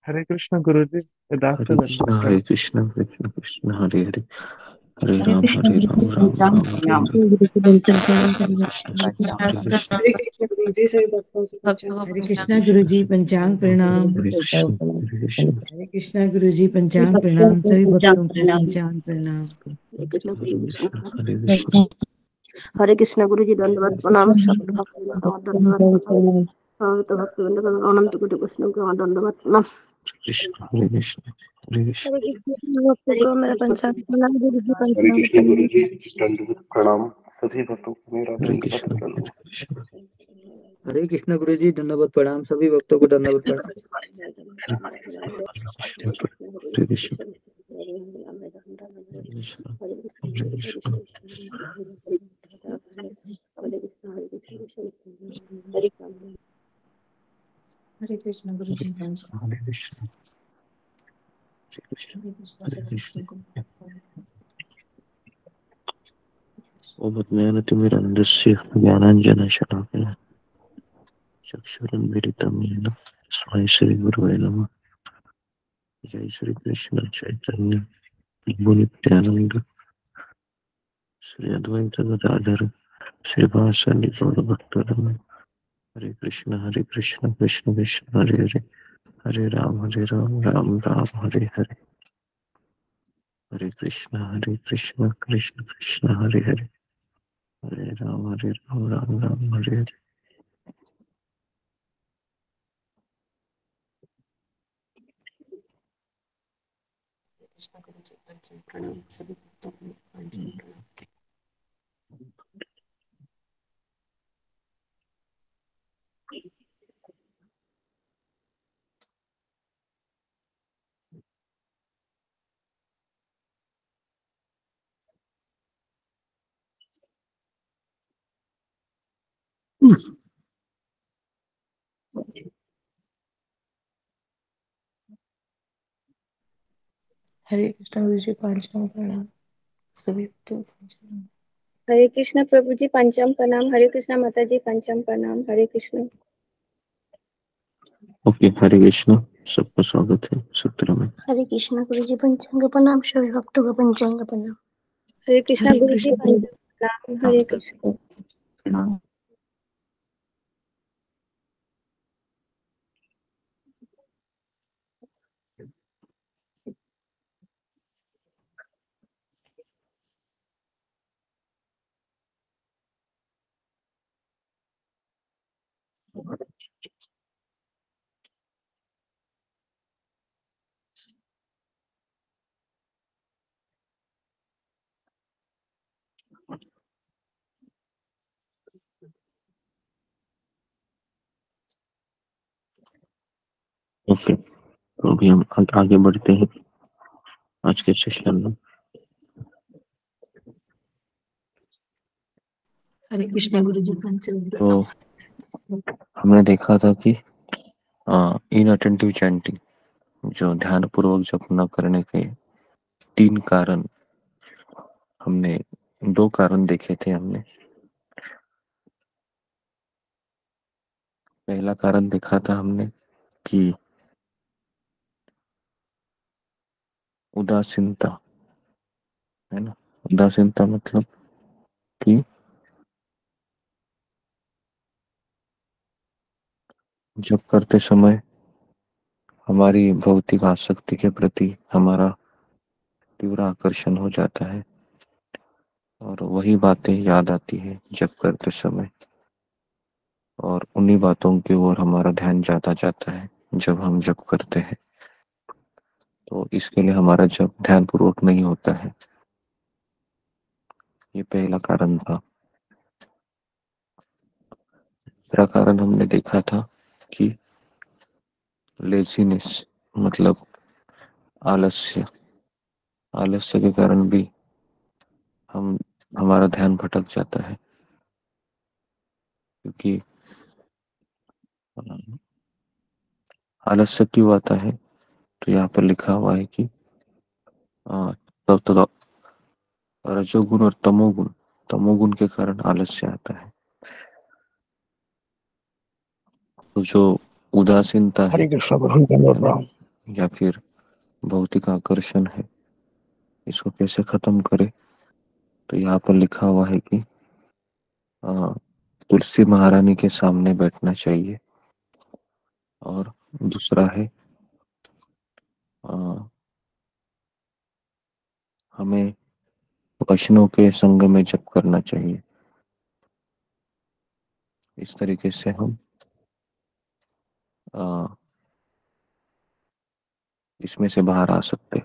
हरे कृष्ण गुरु जी। दास हरे से दंडवत कृष्णा हरे प्रणाम। कृष्णा कृष्ण कृष्ण हरे हरे, हरे हरे कृष्ण राम गुरु राम जी राम पंचांग राम हरे प्रणाम। हरे, गुरु जी पंचांग प्रणाम हरे करिए। कृष्ण हरे कृष्ण हरे कृष्ण हरे कृष्ण गुरु जी सभी भक्तों से पंचांग हरे हरे कृष्ण गुरु जी पंचांग प्रणाम। हरे कृष्ण हरे कृष्ण हरे कृष्ण गुरु जी सभी पंचांग भक्तों प्रणाम, को सभी पंचांग भक्तों को प्रणाम। पंचांग प्रणाम। हरे कृष्ण गुरु हरे जी कृष्ण धन्यवाद। हरे कृष्ण हरे कृष्ण गुरु जी दंडवत प्रणाम। शब्द भक्ति दंडवत प्रणाम। तो भक्ति अनंत कोटि वैष्णव को दंडवत प्रणाम। कृष्ण हरे कृष्ण हरे कृष्ण हरे कृष्ण भक्तों को मेरा पंचांग प्रणाम। गुरु जी हरे पंचांग कृष्ण गुरु प्रणाम। जी दंडवत प्रणाम। सभी भक्तों को मेरा हरे दंडवत कृष्ण प्रणाम। हरे कृष्ण हरे कृष्ण गुरु जी दंडवत प्रणाम, सभी भक्तों को दंडवत प्रणाम। हरे कृष्ण हरे कृष्ण हरे कृष्ण हरे कृष्ण गुरु जी पंचांग हरे कृष्ण हरे कृष्ण हरे कृष्ण हरे सभी कृष्ण। भक्तों को ओमज्ञानतिमिरन्धस्य ज्ञानाञ्जनशलाकया चक्षुरुन्मिलितं येन तस्मै श्रीगुरवे नमः। जय श्री कृष्ण चैतन्य प्रभु नित्यानंद, श्री अद्वैत गदाधर श्रीवासदि गौरभक्तवृंद। हरे कृष्ण कृष्ण कृष्ण हरे हरे, हरे राम राम राम हरे हरे। हरे कृष्ण कृष्ण कृष्ण हरे हरे, हरे राम राम राम हरे हरे। कृष्ण गुरु जी पंचांग प्रणाम। सभी भक्तों को पंचांग प्रणाम। हरे कृष्ण गुरु जी पंचांग प्रणाम, सभी भक्तों को पंचांग। हरे कृष्ण प्रभु जी पंचांग प्रणाम। हरे कृष्ण माता जी पंचांग प्रणाम। हरे कृष्ण। ओके, हरे कृष्ण, सबका स्वागत है सत्र में। हरे कृष्ण गुरु जी पंचांग प्रणाम। सभी भक्तों को पंचांग प्रणाम। हरे कृष्ण हरे गुरु जी कृष्ण गुरु जी पंचांग प्रणाम। पंचांग हरे कृष्ण। प्रणाम। ओके, तो अभी हम आगे बढ़ते हैं आज के सेशन में। हरे कृष्ण गुरु जी पंचांग तो हमने देखा था कि इनअटेंटिव चैंटिंग, जो ध्यान पूर्वक जप न करने के 3 कारण, हमने 2 कारण देखे थे हमने। पहला कारण देखा था हमने कि उदासीनता, है ना। उदासीनता मतलब कि जब करते समय हमारी भौतिक आसक्ति के प्रति हमारा तीव्र आकर्षण हो जाता है और वही बातें याद आती है जब करते समय, और उन्हीं बातों की ओर हमारा ध्यान जाता जाता है जब हम जप करते हैं। तो इसके लिए हमारा जप ध्यान पूर्वक नहीं होता है। ये पहला कारण था। दूसरा कारण हमने देखा था कि लेजीनेस मतलब आलस्य, आलस्य के कारण भी हम हमारा ध्यान भटक जाता है, क्योंकि आलस्य क्यों आता है। तो यहाँ पर लिखा हुआ है कि तब तो रजोगुण और तमोगुण, तमोगुण के कारण आलस्य आता है। तो जो उदासीनता है, हरे कृष्ण गुरु जी दंडवत प्रणाम। या फिर भौतिक आकर्षण है, इसको कैसे खत्म करें? तो यहाँ पर लिखा हुआ है कि तुलसी महारानी के सामने बैठना चाहिए। और दूसरा है आ, हमें वैष्णव के संग में जप करना चाहिए। इस तरीके से हम आ, इसमें से बाहर आ सकते।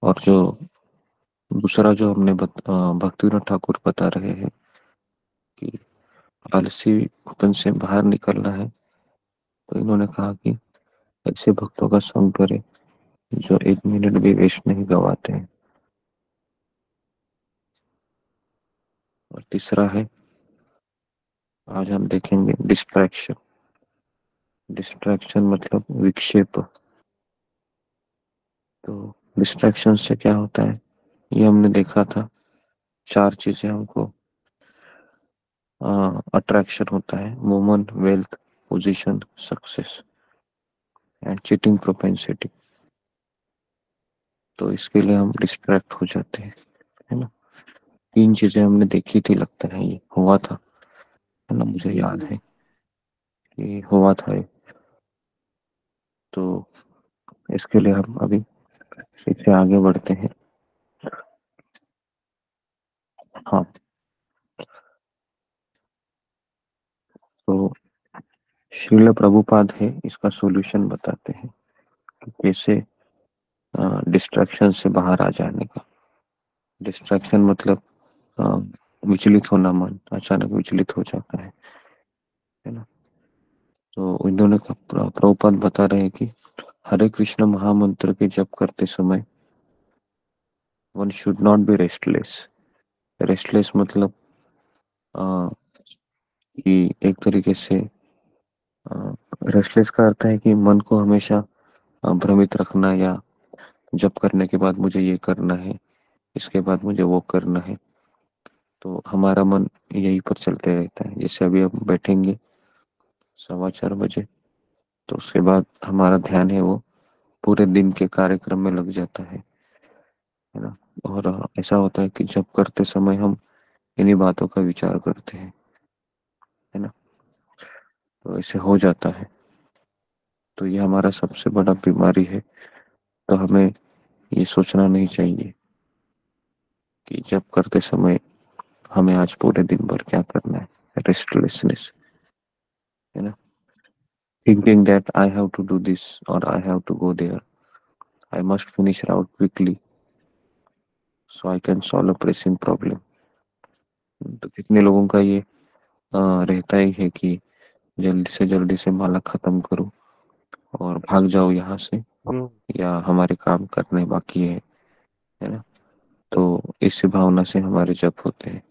और जो दूसरा जो हमने भक्तिविनोद ठाकुर बता रहे हैं कि आलसीपन से बाहर निकलना है, तो इन्होंने कहा कि ऐसे भक्तों का संग करें जो 1 मिनट भी वेस्ट नहीं गवाते हैं। और तीसरा है, आज हम देखेंगे डिस्ट्रैक्शन। डिस्ट्रैक्शन मतलब विक्षेप। तो डिस्ट्रैक्शन से क्या होता है, ये हमने देखा था। 4 चीजें हमको अट्रैक्शन होता है: woman, wealth, position, success and cheating propensity. तो इसके लिए हम डिस्ट्रैक्ट हो जाते हैं, है ना। 3 चीजें हमने देखी थी, लगता है ये हुआ था, है ना, मुझे याद है कि हुआ था ये। तो इसके लिए हम अभी इससे आगे बढ़ते हैं। हाँ, तो श्रील प्रभुपाद है इसका सॉल्यूशन बताते हैं कि कैसे डिस्ट्रैक्शन से बाहर आ जाने का। डिस्ट्रैक्शन मतलब अ, विचलित होना, मन अचानक विचलित हो जाता है ना। तो इन्होंने प्रभुपाद बता रहे हैं कि हरे कृष्ण महामंत्र के जप करते समय one should not be restless. Restless मतलब अ, कि एक तरीके से रेस्टलेस का अर्थ है कि मन को हमेशा भ्रमित रखना, या जप करने के बाद मुझे ये करना है, इसके बाद मुझे वो करना है। तो हमारा मन यही पर चलते रहता है। जैसे अभी हम बैठेंगे 4:15 बजे, तो उसके बाद हमारा ध्यान है वो पूरे दिन के कार्यक्रम में लग जाता है ना। और ऐसा होता है कि जब करते समय हम इन्हीं बातों का विचार करते हैं, है ना। तो ऐसे हो जाता है। तो ये हमारा सबसे बड़ा बीमारी है। तो हमें ये सोचना नहीं चाहिए कि जब करते समय हमें आज पूरे दिन भर क्या करना है। रेस्टलेसनेस, है ना। Thinking that I have to do this और I have to go there, I must finish it out quickly so I can solve a pressing problem. तो कितने लोगों का ये रहता ही है कि जल्दी से माला खत्म करो और भाग जाओ यहाँ से, या हमारे काम करने बाकी है ना। तो इस भावना से हमारे जप होते हैं।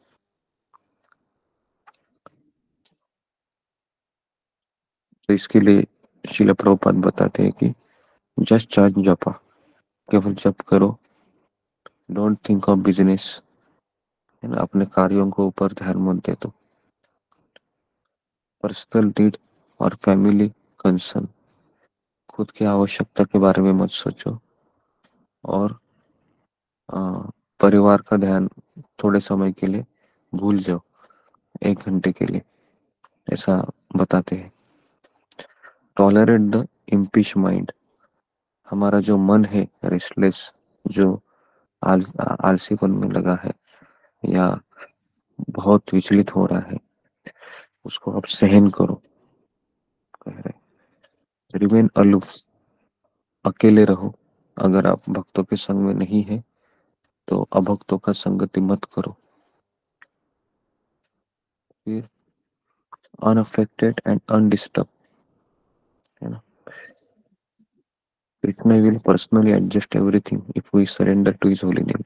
तो इसके लिए शिला प्रभुपाद बताते हैं कि जस्ट चार्ज जपा, केवल जप करो, डोंट थिंक ऑफ बिजनेस, है ना। अपने कार्यों को ऊपर ध्यान मत दे दो। पर्सनल नीड और फैमिली कंसर्न, खुद की आवश्यकता के बारे में मत सोचो। और आ, परिवार का ध्यान थोड़े समय के लिए भूल जाओ, 1 घंटे के लिए, ऐसा बताते हैं। टॉलरेट द इम्पिश माइंड, हमारा जो मन है रेस्टलेस, जो आलसीपन में लगा है या बहुत विचलित हो रहा है, उसको आप सहन करो, कह रहे। रिमेन अलूफ, अकेले रहो। अगर आप भक्तों के संग में नहीं है तो अभक्तों का संगति मत करो। फिर अनअफेक्टेड एंड अनडिस्टर्ब, है ना। Krishna will personally adjust everything if we surrender to his holy name.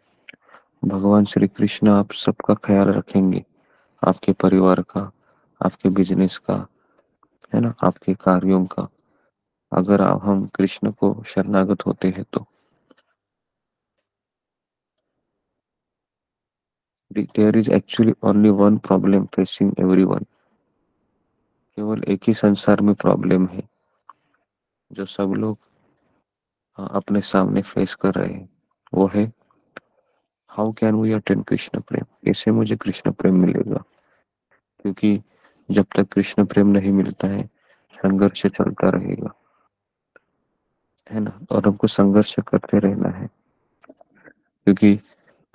भगवान श्री कृष्ण आप सबका ख्याल रखेंगे, आपके परिवार का, आपके बिजनेस का, है ना, आपके कार्यों का, अगर हम कृष्ण को शरणागत होते हैं तो। There is actually only one problem facing everyone, केवल एक ही संसार में प्रॉब्लम है जो सब लोग अपने सामने फेस कर रहे हैं, वो है how can we attain Krishna prem, कैसे मुझे कृष्ण प्रेम मिलेगा। क्योंकि जब तक कृष्ण प्रेम नहीं मिलता है संघर्ष चलता रहेगा, है ना। और हमको संघर्ष करते रहना है, क्योंकि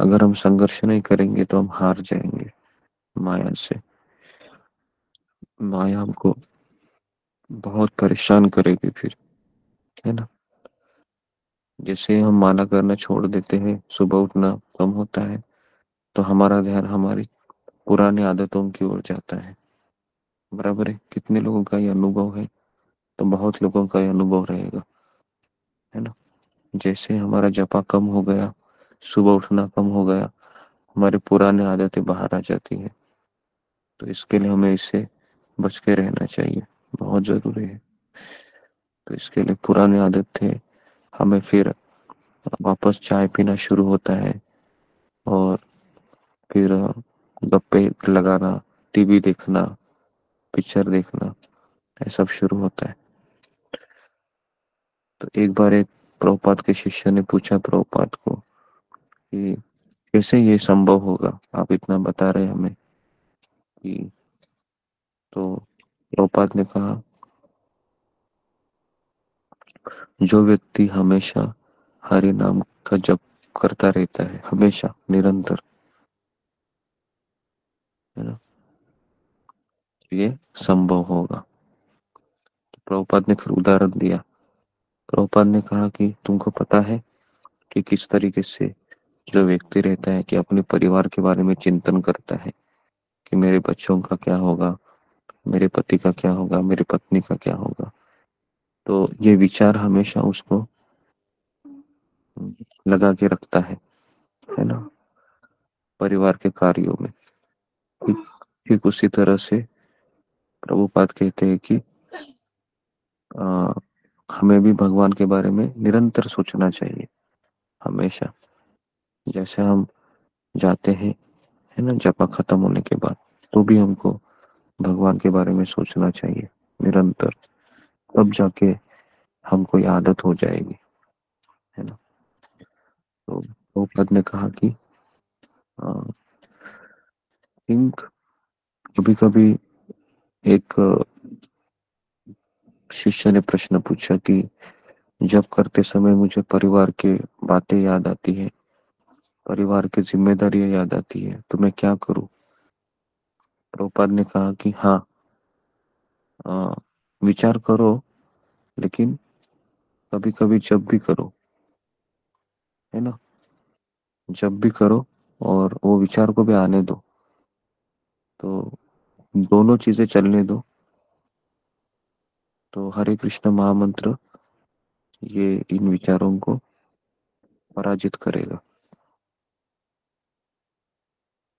अगर हम संघर्ष नहीं करेंगे तो हम हार जाएंगे माया से। माया हमको बहुत परेशान करेगी फिर, है ना। जैसे हम माला करना छोड़ देते हैं, सुबह उठना कम होता है, तो हमारा ध्यान हमारी पुरानी आदतों की ओर जाता है। बराबर है। कितने लोगों का ये अनुभव है? तो बहुत लोगों का ये अनुभव रहेगा, है ना। जैसे हमारा जपा कम हो गया, सुबह उठना कम हो गया, हमारी पुरानी आदतें बाहर आ जाती है। तो इसके लिए हमें इससे बच के रहना चाहिए, बहुत जरूरी है। तो इसके लिए पुरानी आदत थे, हमें फिर वापस चाय पीना शुरू होता है, और फिर गप्पे लगाना, टीवी देखना, पिक्चर देखना, ये सब शुरू होता है। तो एक बार एक प्रभुपाद के शिष्य ने पूछा प्रभुपाद को कि कैसे ये संभव होगा, आप इतना बता रहे हमें कि। तो प्रभुपाद ने कहा, जो व्यक्ति हमेशा हरि नाम का जप करता रहता है, हमेशा निरंतर, है ना, ये संभव होगा। तो प्रभुपाद ने फिर उदाहरण दिया। प्रभुपाद ने कहा कि तुमको पता है कि किस तरीके से जो व्यक्ति रहता है कि अपने परिवार के बारे में चिंतन करता है कि मेरे बच्चों का क्या होगा, मेरे पति का क्या होगा, मेरी पत्नी का क्या होगा। तो ये विचार हमेशा उसको लगा के रखता है ना, परिवार के कार्यों में। ठीक ठीक उसी तरह से प्रभुपाद कहते हैं कि आ, हमें भी भगवान के बारे में निरंतर सोचना चाहिए, हमेशा। जैसे हम जाते हैं, है ना, जपा खत्म होने के बाद, तो भी हमको भगवान के बारे में सोचना चाहिए निरंतर, तब जाके हमको ये आदत हो जाएगी, है ना। तो प्रभुपाद ने कहा कि थिंक, कभी कभी एक शिष्य ने प्रश्न पूछा कि जब करते समय मुझे परिवार के बातें याद आती है, परिवार की जिम्मेदारियां याद आती है, तो मैं क्या करूं। प्रभुपाद ने कहा कि हाँ, विचार करो, लेकिन कभी कभी जब भी करो, है ना, जब भी करो और वो विचार को भी आने दो, तो दोनों चीजें चलने दो, तो हरे कृष्ण महामंत्र ये इन विचारों को पराजित करेगा।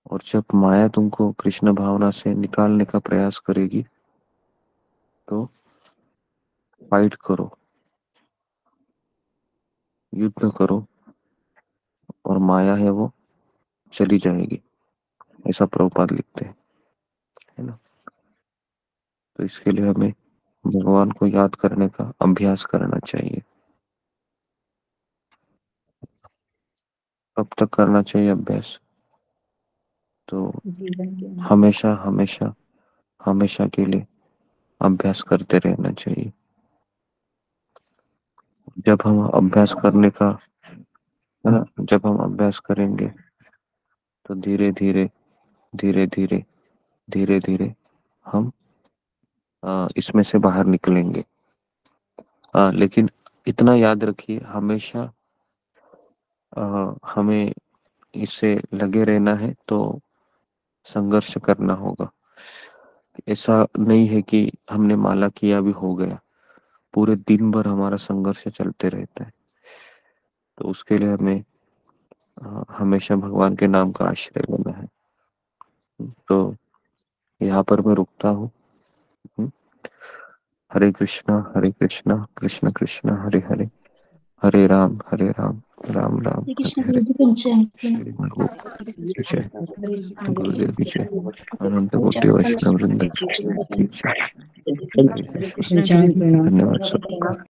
और जब माया तुमको कृष्ण भावना से निकालने का प्रयास करेगी, तो फाइट करो, युद्ध करो, और माया है वो चली जाएगी, ऐसा प्रभुपाद लिखते हैं, है ना। तो इसके लिए हमें भगवान को याद करने का अभ्यास करना चाहिए। कब तक करना चाहिए अभ्यास? तो जीवन के अंत हमेशा हमेशा हमेशा के लिए अभ्यास करते रहना चाहिए। जब हम अभ्यास करने का, है ना, जब हम अभ्यास करेंगे तो धीरे धीरे धीरे धीरे धीरे धीरे हम इसमें से बाहर निकलेंगे। लेकिन इतना याद रखिए, हमेशा हमें इससे लगे रहना है, तो संघर्ष करना होगा। ऐसा नहीं है कि हमने माला किया भी हो गया, पूरे दिन भर हमारा संघर्ष चलते रहता है। तो उसके लिए हमें हमेशा भगवान के नाम का आश्रय लेना है। तो यहाँ पर मैं रुकता हूँ। हरे कृष्णा कृष्ण कृष्ण हरे हरे, हरे राम राम राम श्री हरे कृष्ण हरे। गुरु जी पंचायत में श्री गुरु विजय, हरे कृष्ण गुरु जी गुरुदेव विजय, की अनंत कोटि वैष्णव वृंद की जय। हरे कृष्ण। पंचांग प्रणाम। धन्यवाद सबका।